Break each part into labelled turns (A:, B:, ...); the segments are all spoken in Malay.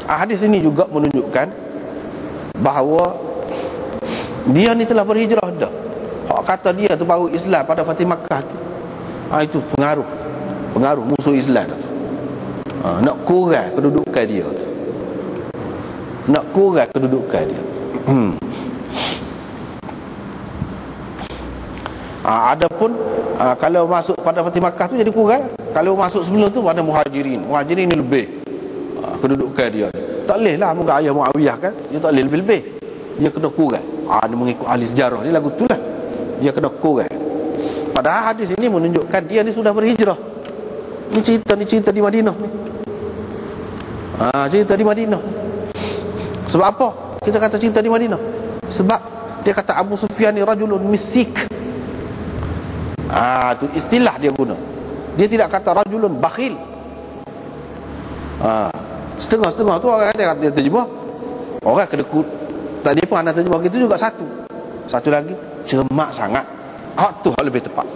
A: Hadis ini juga menunjukkan bahawa dia ni telah berhijrah dah. Hak kata dia tu baru Islam pada Fatih Makkah tu, itu pengaruh musuh Islam tu. Nak kurang kedudukan dia tu. Nak kurang kedudukan dia. Adapun kalau masuk pada Fatih Makkah tu jadi kurang. Kalau masuk sebelum tu pada Muhajirin ni lebih kedudukan dia. Tak boleh lah muka ayah Muawiyah kan, dia tak boleh lebih-lebih, dia kena kurang. Dia mengikut ahli sejarah ni lagu tu lah, dia kena kurang. Padahal hadis ini menunjukkan dia ni sudah berhijrah. Ni cerita di Madinah ni. Cerita di Madinah. Sebab apa kita kata cerita di Madinah? Sebab dia kata Abu Sufyan ni rajulun misik. Tu istilah dia guna. Dia tidak kata rajulun bakhil. Setengah-setengah tu orang kata dia terjemah, orang kedekut. Tadi pun anda terjemah gitu juga satu lagi cermat sangat. Tu hal lebih tepat.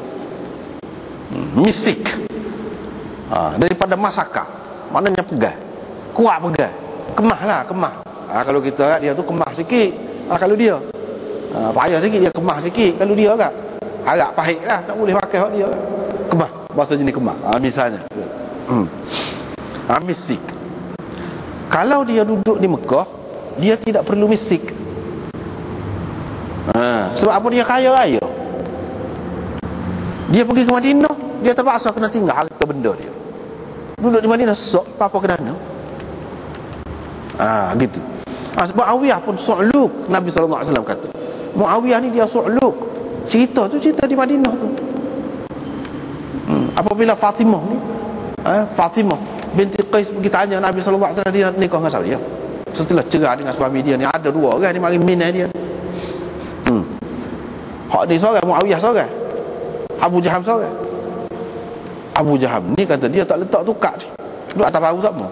A: Misik. Daripada masaka, maknanya pegang, kuat pegang, kemah. Kalau kita dia tu kemah sikit. Kalau dia payah sikit, dia kemah sikit. Kalau dia agak pahit lah, tak boleh pakai hak dia. Kemah, bahasa jenis kemah. Misalnya misik. Kalau dia duduk di Mekah, dia tidak perlu misik. Sebab apa? Dia kaya raya. Dia pergi ke Madinah, dia terpaksa kena tinggal harta benda dia. Duduk di Madinah sok apa kena. Gitu. Sebab Muawiyah pun su'luk. Nabi SAW kata Muawiyah ni dia su'luk. Cerita di Madinah tu. Apabila Fatimah ni Fatimah binti Qais pergi tanya Nabi SAW, dia nak nikah dengan siapa dia. Setelah cerai dengan suami dia ni, ada dua orang ni mari minat dia. Hak ni seorang, Muawiyah seorang, Abu Jaham seorang. Abu Jaham ni kata dia tak letak tukar ni, duduk atas bahu sama.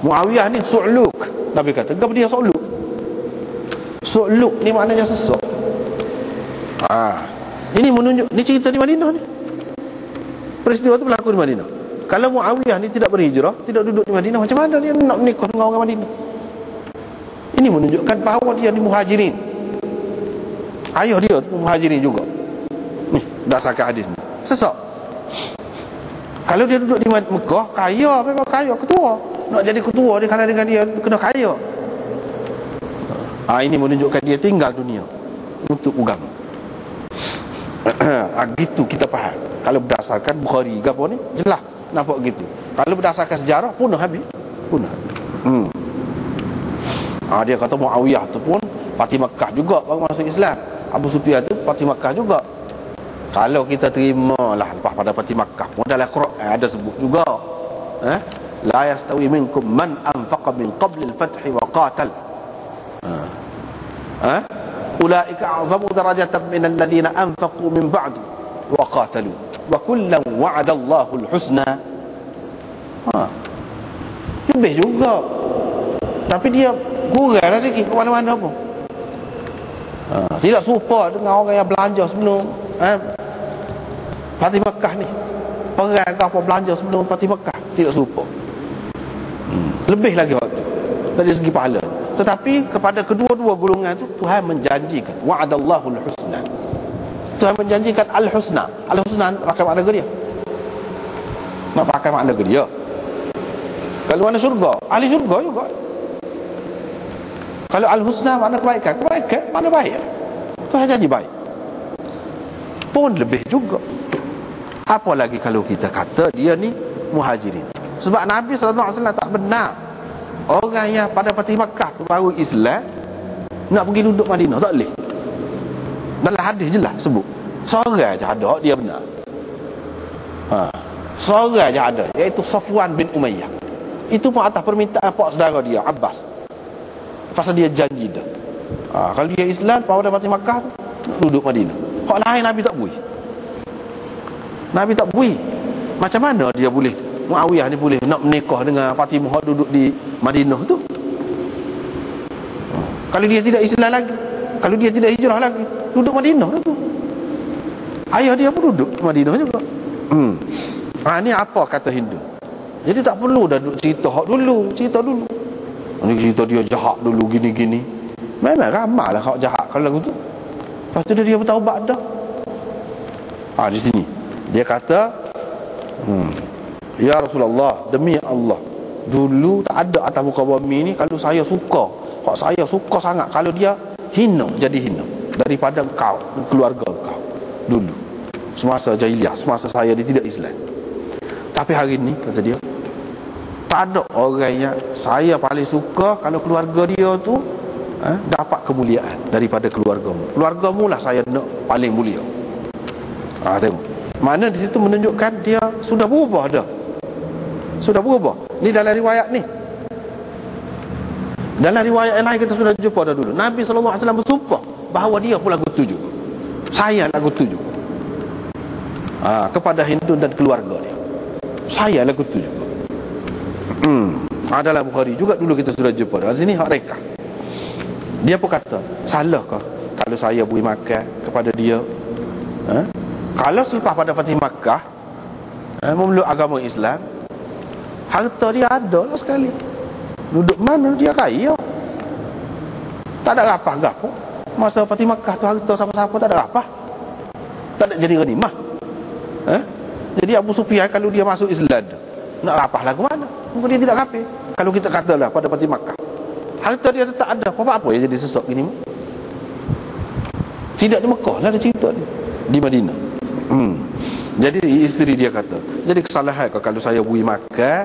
A: Muawiyah ni su'luk. Nabi kata kenapa dia su'luk? Su'luk ni maknanya sesok. Ini menunjuk, ni cerita di Madinah ni. Peristiwa tu berlaku di Madinah. Kalau Muawiyah ni tidak berhijrah, tidak duduk di Madinah, macam mana dia nak menikah dengan orang Madinah? Ini menunjukkan bahawa dia di Muhajirin. Ayah dia Muhajirin juga. Ni berdasarkan hadis ni. Sesok. Kalau dia duduk di Mekah, kaya, memang kaya, ketua. Nak jadi ketua dia kalau dengan dia kena kaya. Ini menunjukkan dia tinggal dunia untuk agama. Gitu kita faham. Kalau berdasarkan Bukhari ke apa ni, jelas nampak gitu. Kalau berdasarkan sejarah, punah habis. Dia kata Muawiyah tu pun Fatih Makkah juga baru masuk Islam. Abu Sufyan tu Fatih Makkah juga. Kalau kita terimalah lepas pada Fatih Makkah pun dalam Quran ada sebut juga, la yastawi minkum man anfaqa min qabli al-fath wa qatal. Ulaika a'zamu darajatan min alladhina anfaqu min ba'du wa qatalu wa kullan wa'ada Allahu al-husna. Lebih juga, tapi dia kurang sikit ke mana-mana pun. Tidak serupa dengan orang yang belanja sebelum Fatih Makkah ni. Perang ke apa belanja sebelum Fatih Makkah, tidak serupa. Lebih lagi waktu dari segi pahala. Tetapi kepada kedua-dua golongan itu Tuhan menjanjikan wa'adallahu al-husna. Tuhan menjanjikan al-husna. Al-husna pakai makna ke dia? Nak pakai makna ke dia? Kalau mana syurga, ahli syurga juga. Kalau al-husna makna kebaikan, makna baik. Tuhan janji baik. Pun lebih juga. Apa lagi kalau kita kata dia ni Muhajirin. Sebab Nabi SAW tak benar orang yang pada Fatih Makkah tu baru Islam nak pergi duduk Madinah, tak boleh. Dalam hadis jelas sebut seorang je ada dia benar. Seorang je ada, iaitu Safwan bin Umayyah. Itu pun atas permintaan pak saudara dia Abbas. Pasal dia janji dah, kalau dia Islam pada Fatih Makkah duduk Madinah. Hak lain Nabi tak bui. Nabi tak bui. Macam mana dia boleh, Muawiyah ni boleh nak menikah dengan Fatimah duduk di Madinah tu? Kalau dia tidak Islam lagi, kalau dia tidak hijrah lagi, duduk Madinah tu. Ayah dia pun duduk Madinah juga. Ni apa kata Hindu? Jadi tak perlu dah duk cerita hak dulu. Cerita dulu ni, cerita dia jahat dulu gini-gini. Memang ramai lah hak jahat kalau lagu tu. Lepas tu dia bertaubat dah. Di sini dia kata, ya Rasulullah, demi Allah, dulu tak ada atas muka bumi ni kalau saya suka, hak saya suka sangat kalau dia hina, jadi hina daripada kau, keluarga kau dulu, semasa jahiliah, semasa saya dia tidak Islam. Tapi hari ni kata dia, tak ada orang yang saya paling suka kalau keluarga dia tu dapat kemuliaan daripada keluargamu. Keluargamu lah saya nak paling mulia. Tengok, mana di situ menunjukkan dia sudah berubah dah. Sudah berubah. Ni dalam riwayat ni. Dalam riwayat yang lain kita sudah jumpa dah dulu. Nabi SAW bersumpah bahawa dia pun lagu tujuh. Saya lagu tujuh. Kepada Hindun dan keluarga dia. Saya lagu tujuh. Dalam Bukhari juga dulu kita sudah jumpa. Di sini hak reka. Dia pun kata, salahkah kalau saya beri makan kepada dia? Kalau selepas pada Fatih Makkah memeluk agama Islam, harta dia ada lah sekali. Duduk mana dia kaya, tak ada rapah-rapah. Masa Fatih Makkah tu harta siapa-siapa tak ada rapah, tak ada jadi ghanimah. Jadi Abu Sufyan kalau dia masuk Islam, nak rapah lah ke mana? Mungkin dia tidak kafir. Kalau kita katalah pada Fatih Makkah, harta dia tetap ada. Apa yang jadi sesok gini? Tidak di Mekah lah ada cerita dia, di Madinah. Jadi isteri dia kata, jadi kesalahan kalau saya beri makan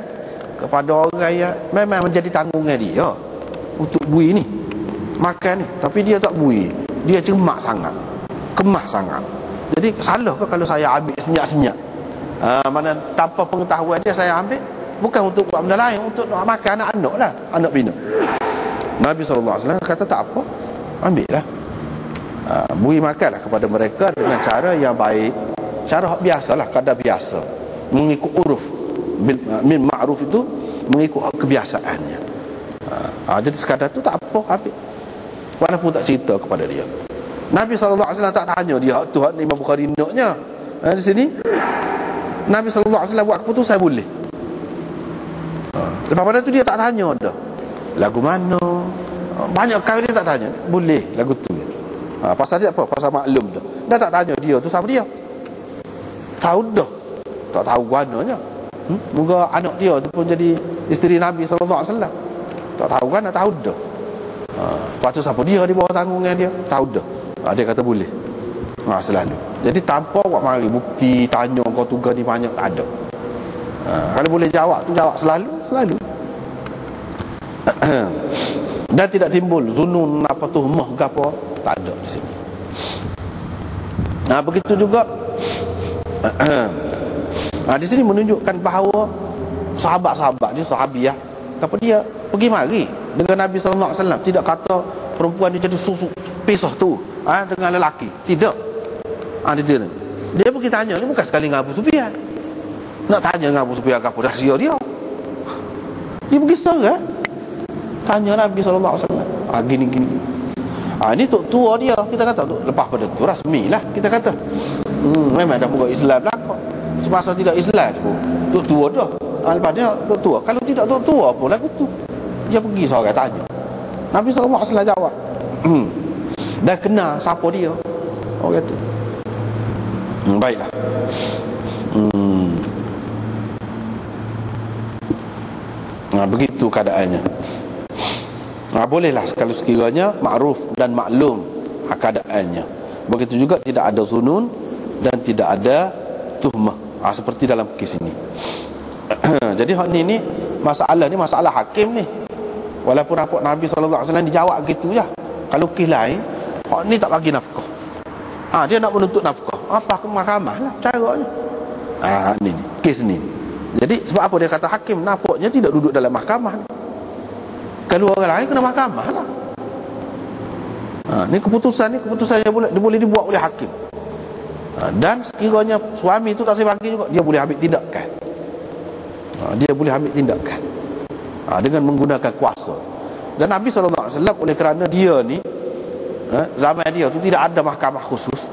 A: kepada orang yang memang menjadi tanggungan dia untuk beri ni, makan ni, tapi dia tak beri, dia cemak sangat, kemah sangat. Jadi salah ke kalau saya ambil senyap-senyap, mana tanpa pengetahuan dia saya ambil, bukan untuk buat benda lain, untuk nak makan anak-anak lah, anak bina. Nabi SAW kata tak apa, ambil lah, beri makanlah kepada mereka dengan cara yang baik, cara biasalah, kadar biasa, mengikut uruf. Min ma'ruf itu mengikut kebiasaannya. Jadi sekadar tu tak apa, ambil, walaupun tak cerita kepada dia. Nabi SAW tak tanya dia tu Imam Bukhari naknya. Di sini Nabi SAW buat keputusan boleh. Lepas pada tu dia tak tanya dah lagu mana. Banyak kali dia tak tanya, boleh lagu tu. Pasal dia apa? Pasal maklum dah. Dah tak tanya dia tu siapa dia. Tahu dah, tak tahu guananya. Moga anak dia tu pun jadi isteri Nabi SAW. Tak tahu kan, tak tahu dah. Lepas tu siapa dia di bawah tanggungan dia, tahu dah. Dia kata boleh. Selalu. Jadi tanpa buat mari bukti tanya kau tugas ni banyak, tak ada. Kalau boleh jawab tu jawab selalu. Dan tidak timbul zunun apa tuhmah ke apa, tak ada di sini. Begitu juga di sini menunjukkan bahawa sahabat-sahabat dia, sahabiah, apa dia pergi mari dengan Nabi SAW. Tidak kata perempuan dia jadi susu pisah tu dengan lelaki, tidak. Dia pergi tanya, ni bukan sekali dengan Abu Sufyan. Nak tanya dengan Abu Sufyan apa rahsia dia, dia pergi serah tanya Nabi SAW. Gini-gini. Ini tok tua dia, kita kata tu lepas pada tu rasmi lah, kita kata memang dah buka Islam lah. Semasa tidak Islam pun tok tua dah. Lepas dia tok tua. Kalau tidak tok tua pun lagu tu, dia pergi seorang tanya, Nabi SAW jawab. Dan kenal siapa dia, orang kata. Baiklah. Begitu keadaannya. Bolehlah kalau sekiranya ma'ruf dan maklum keadaannya. Begitu juga tidak ada zunun dan tidak ada tuhmah, seperti dalam kes ini. Jadi hak ni masalah ni masalah hakim ni. Walaupun apa Nabi SAW dijawab gitu je. Kalau kes lain, hak ni tak bagi nafkah. Dia nak menuntut nafkah, apa ke mahkamah lah caranya. Ni kes ni. Jadi sebab apa dia kata hakim, nampaknya tidak duduk dalam mahkamah ni. Kalau orang lain kena mahkamah lah. Ni keputusan yang boleh dibuat oleh hakim. Dan sekiranya suami itu tak sebagi juga, dia boleh ambil tindakan. Dia boleh ambil tindakan dengan menggunakan kuasa. Dan Nabi SAW oleh kerana dia ni zaman dia tu tidak ada mahkamah khusus,